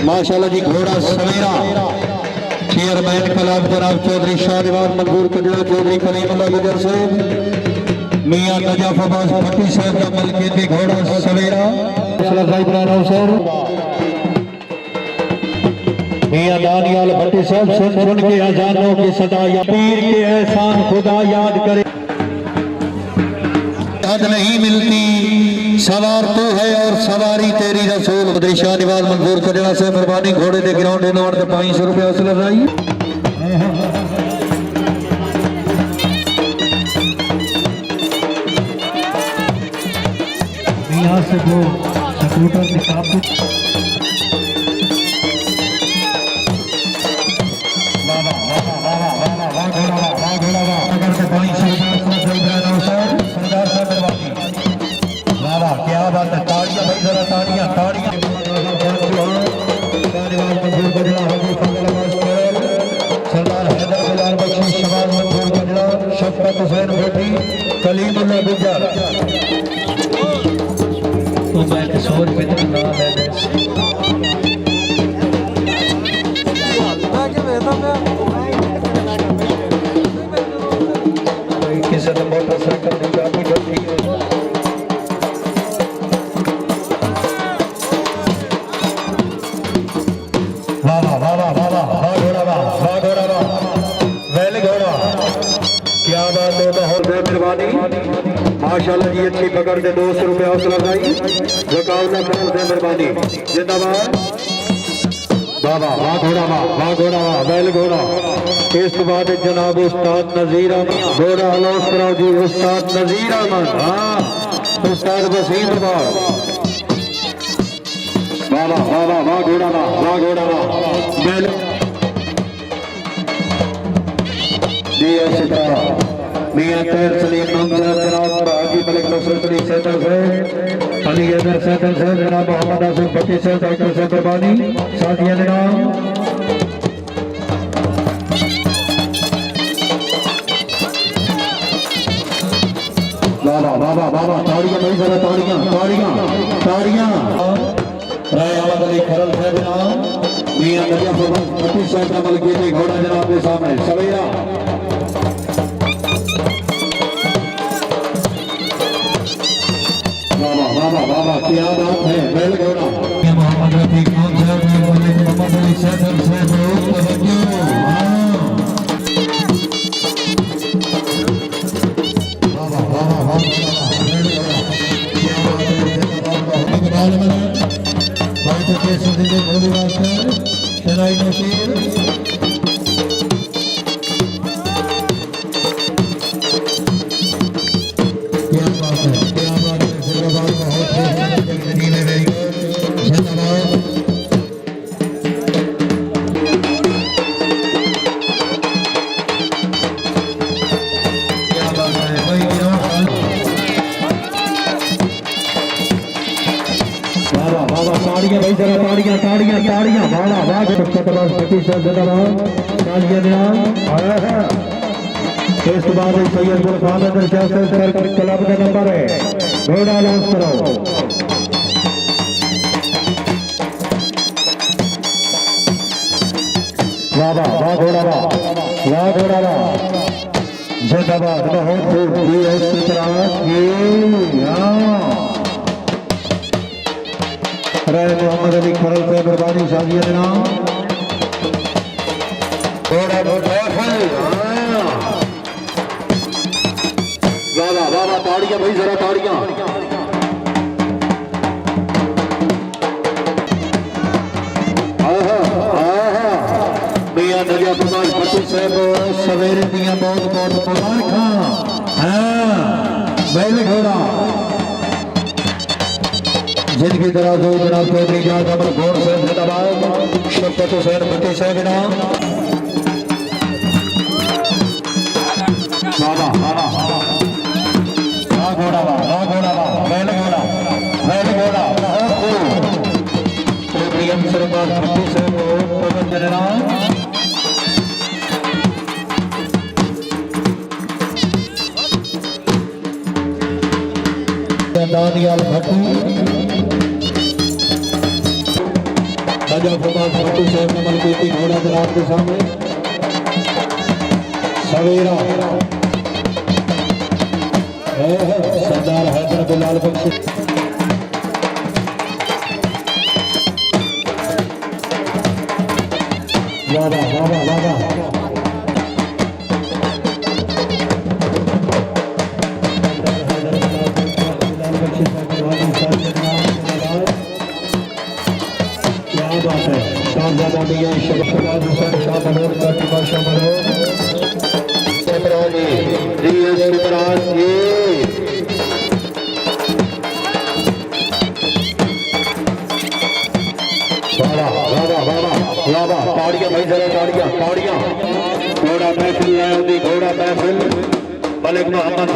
माशाल्लाह जी घोड़ा सवेरा chairman club जनाब चौधरी शाहनवाज मंजूर कजला चौधरी कलीमुल्लाह गुजर साहब मियां नजफ अब्बास भट्टी साहब का मलकियती घोड़ा सवेरा मियां दानियाल भट्टी साहब सुन के अजानों की सदा या पीर के एहसान खुदा याद करे हद नहीं मिलती सवार तो है और सवारी तेरी रसूल चौधरी शाहनवाज मंजूर कजला से मेहरबानी घोड़े के ग्राउंड इनाम ते 500 रुपए हासिल रही यहाँ से वो स्कूटर निकाल क्या बात है ताड़ियां भाई जरा ताड़ियां ताड़ियां सरदार हैदर बिलाल बख्शी शबाज मंजूर गजला शफकत हुसैन भट्टी कलीमुल्लाह गुजर तो मैं 100 रुपए ना ले किसी ने मोटरसाइकिल निकाली बैठी है माशाल्लाह जी अच्छी पकड़ के 200 रुपए हौसला भाई रकावला करन से मेहरबानी जिंदाबाद बाबा वाह घोड़ा वाह बैल घोड़ा इस बाद जनाब उस्ताद नजीर अहमद घोड़ा अलाउंस कराओ जी उस्ताद नजीर अहमद हाँ उस्ताद वसीम वाह घोड़ा वाह बैल मियां तैर सलीम नामदार जनाब हाजी मलिक नसरत अली सैदर साहब अली हैदर सैदर साहब जनाब मोहम्मद आसिफ भट्टी साहब डॉक्टर साहब मेहरबानी साथिया जनाब बाबा ताड़ियां भाई जरा ताड़ियां राय आवाज अली खरल साहब जनाब मियां नजफ भट्टी साहब का मलकियती घोड़ा जनाब के सामने सवेरा बाबा क्या बात है बैल घोड़ा मोहम्मद रफीक खान साहब मोहम्मद अली सैदर साहब ताड़ियां भाई जरा ताड़ियां वाह शफकत भट्टी साहब जिंदाबाद ताड़ियां जनाब इस बाद सैयद गुलफाम अदर शाह क्लब का नंबर है घोड़ा अनाउंस कराओ वाह घोड़ा जिंदाबाद बहुत खूब इस तरह राय मोहम्मद अली खरल से मेहरबानी शादिया जनाब वाह ताड़ियां भाई जरा ताड़ियां मियां नजफ अब्बास भट्टी साहब सवेरे दियां बहुत मुबारक बैल घोड़ा जिनकी तरह दो जनाब चौधरी जान अमर घोड़ साहब जिंदाबाद शफकत हुसैन भट्टी साहब जनाब बैल घोड़ा चौधरी सरबाज भट्टी साहब जनाब दानियाल भट्टी राजा प्रताप खाटू साहब नमल कीर्ति घोड़ा दरार के सामने सवेरा सरदार हैदर बिलाल बख्शी वादा वादा वादा क्या बात है शाहजादा मियां शबाज हुसैन शाह बनोर का टीमा शामिल हो ताड़ियां भाई जरा ताड़ियां घोड़ा महफिल है घोड़ा महफिल मलिक मोहम्मद